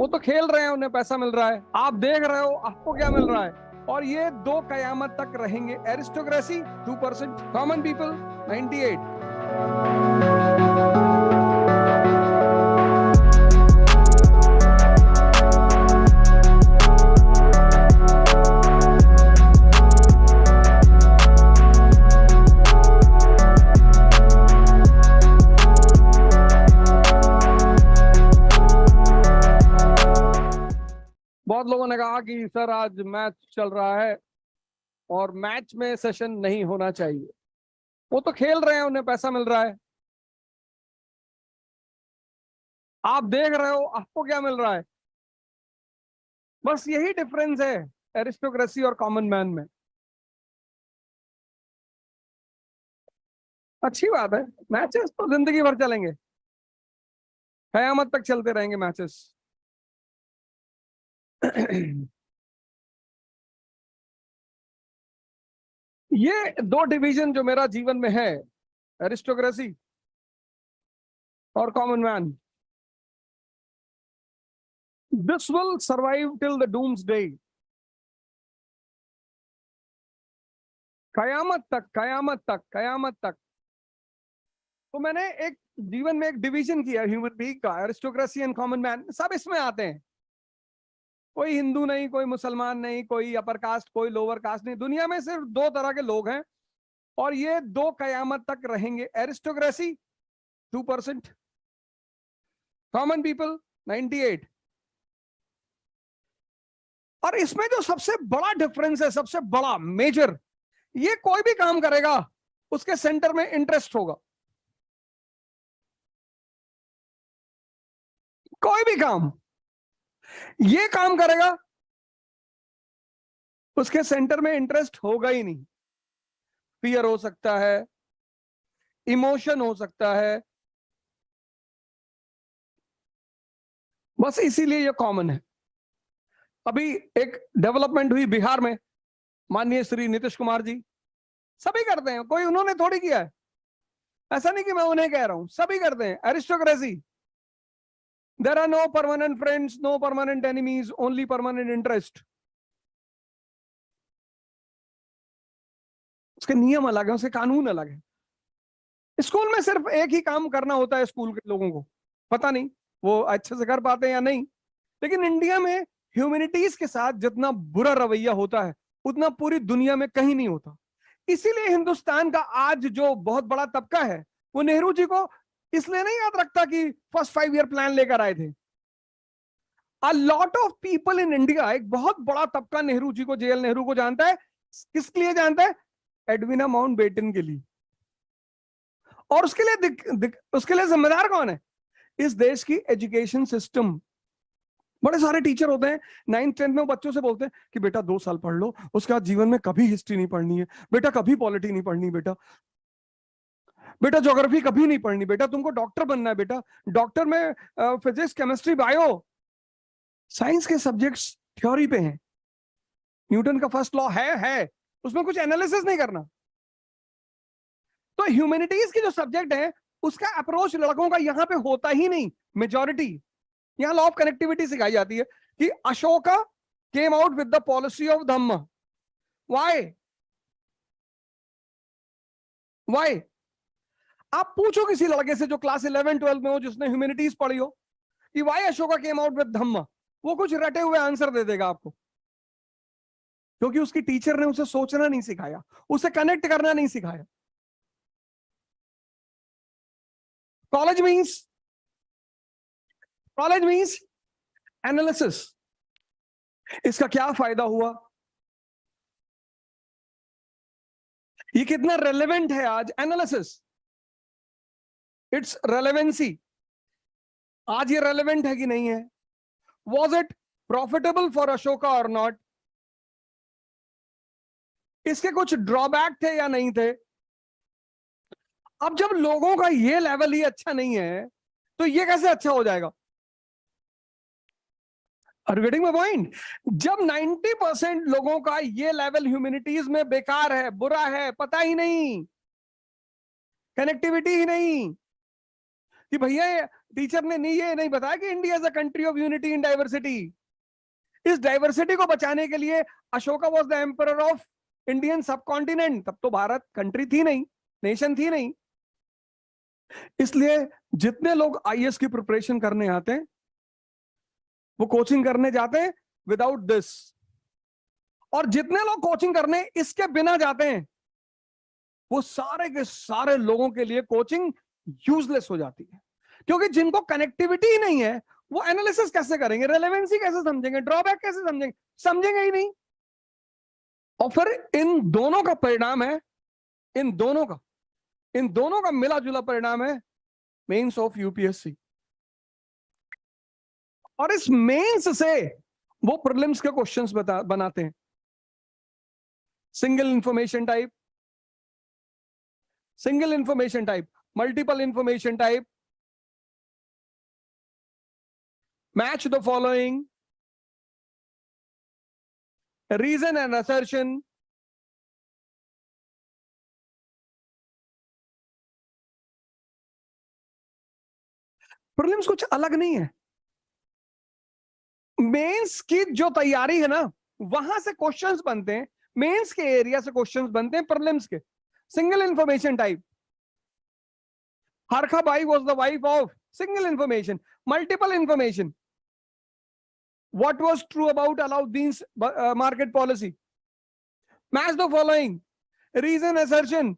वो तो खेल रहे हैं, उन्हें पैसा मिल रहा है, आप देख रहे हो आपको क्या मिल रहा है। और ये दो कयामत तक रहेंगे, एरिस्टोक्रेसी 2%, कॉमन पीपल 98। बहुत लोगों ने कहा कि सर आज मैच चल रहा है और मैच में सेशन नहीं होना चाहिए। वो तो खेल रहे हैं, उन्हें पैसा मिल रहा है, आप देख रहे हो आपको क्या मिल रहा है। बस यही डिफरेंस है एरिस्टोक्रेसी और कॉमन मैन में। अच्छी बात है, मैचेस तो जिंदगी भर चलेंगे, कयामत तक चलते रहेंगे मैचेस। ये दो डिवीजन जो मेरा जीवन में है, एरिस्टोक्रेसी और common man, this will survive till the doomsday. कयामत तक, कयामत तक, कयामत तक। तो मैंने एक जीवन में एक डिवीजन किया ह्यूमन बीइंग का, एरिस्टोक्रेसी एंड कॉमन मैन, सब इसमें आते हैं। कोई हिंदू नहीं, कोई मुसलमान नहीं, कोई अपर कास्ट, कोई लोअर कास्ट नहीं, दुनिया में सिर्फ दो तरह के लोग हैं और ये दो कयामत तक रहेंगे, एरिस्टोक्रेसी 2%, कॉमन पीपल 98। और इसमें जो सबसे बड़ा डिफरेंस है, सबसे बड़ा मेजर, ये कोई भी काम करेगा उसके सेंटर में इंटरेस्ट होगा। कोई भी काम, ये काम करेगा उसके सेंटर में इंटरेस्ट होगा ही नहीं। फियर हो सकता है, इमोशन हो सकता है, बस इसीलिए ये कॉमन है। अभी एक डेवलपमेंट हुई बिहार में, माननीय श्री नीतीश कुमार जी, सभी करते हैं, कोई उन्होंने थोड़ी किया है, ऐसा नहीं कि मैं उन्हें कह रहा हूं, सभी करते हैं aristocracy. There are no permanent friends, no permanent enemies, only permanent interest. उसके नियम अलग है, उसके कानून अलग है। स्कूल में सिर्फ एक ही काम करना होता है स्कूल के लोगों को, पता नहीं वो अच्छे से कर पाते हैं या नहीं, लेकिन इंडिया में ह्यूमैनिटीज के साथ जितना बुरा रवैया होता है उतना पूरी दुनिया में कहीं नहीं होता। इसीलिए हिंदुस्तान का आज जो बहुत बड़ा तबका है वो नेहरू जी को इसलिए नहीं याद रखता कि फर्स्ट 5 ईयर प्लान लेकर आए थे। A lot of people in India, एक बहुत बड़ा तबका नेहरू जी को, जेएल नेहरू को जानता है। किसके लिए जानता है? एडविना माउंटबेटन के लिए। और उसके लिए जिम्मेदार कौन है? इस देश की एजुकेशन सिस्टम। बड़े सारे टीचर होते हैं 9th-10th में, बच्चों से बोलते हैं कि बेटा 2 साल पढ़ लो, उसके बाद जीवन में कभी हिस्ट्री नहीं पढ़नी है बेटा, कभी पॉलिटी नहीं पढ़नी बेटा, बेटा ज्योग्राफी कभी नहीं पढ़नी बेटा, तुमको डॉक्टर बनना है बेटा, डॉक्टर में फिजिक्स, केमिस्ट्री, बायो, साइंस के सब्जेक्ट्स थ्योरी पे हैं। न्यूटन का फर्स्ट लॉ है, उसमें कुछ एनालिसिस नहीं करना। तो ह्यूमैनिटीज के जो सब्जेक्ट है उसका अप्रोच लड़कों का यहां पे होता ही नहीं। मेजॉरिटी यहां लॉ ऑफ कनेक्टिविटी सिखाई जाती है कि Ashoka came out with the policy of Dhamma. Why? Why? आप पूछो किसी लड़के से जो क्लास 11-12 में हो, जिसने ह्यूमैनिटीज पढ़ी हो, कि why Ashoka came out with Dhamma, वो कुछ रटे हुए आंसर दे देगा आपको, क्योंकि उसकी टीचर ने उसे सोचना नहीं सिखाया, उसे कनेक्ट करना नहीं सिखाया। College means analysis. इसका क्या फायदा हुआ, ये कितना रेलेवेंट है आज, एनालिसिस, इट्स रेलेवेंसी, आज ये रेलेवेंट है कि नहीं है। Was it profitable for Ashoka और नॉट? इसके कुछ ड्रॉबैक थे या नहीं थे? अब जब लोगों का ये लेवल ही अच्छा नहीं है तो ये कैसे अच्छा हो जाएगा? Are you getting my point? जब 90% लोगों का ये लेवल ह्यूमैनिटीज में बेकार है, बुरा है, पता ही नहीं, कनेक्टिविटी ही नहीं कि भैया टीचर ने नहीं ये नहीं बताया कि India is a country of unity in diversity. इस डाइवर्सिटी को बचाने के लिए Ashoka was the emperor of Indian सब कॉन्टिनेंट। तब तो भारत कंट्री थी नहीं, नेशन थी नहीं। इसलिए जितने लोग आईएएस की प्रिपरेशन करने आते हैं वो कोचिंग करने जाते हैं विदाउट दिस, और जितने लोग कोचिंग करने इसके बिना जाते हैं वो सारे के सारे लोगों के लिए कोचिंग यूजलेस हो जाती है। क्योंकि जिनको कनेक्टिविटी ही नहीं है वो एनालिसिस कैसे करेंगे, रेलेवेंसी कैसे समझेंगे, ड्रॉबैक कैसे समझेंगे, समझेंगे ही नहीं। और फिर इन दोनों का परिणाम है, इन दोनों का मिला जुला परिणाम है मेंस ऑफ यूपीएससी। और इस मेंस से वो प्रीलिम्स के क्वेश्चंस बनाते हैं। Single information type, multiple information type, match the following, reason and assertion, prelims कुछ अलग नहीं है। मेंस की जो तैयारी है ना वहां से क्वेश्चंस बनते हैं, मेंस के एरिया से क्वेश्चंस बनते हैं प्रीलिम्स के। Single information type, Harkha Bai was the wife of, single information. Multiple information, what was true about Alauddin's market policy, match the following, reason, assertion,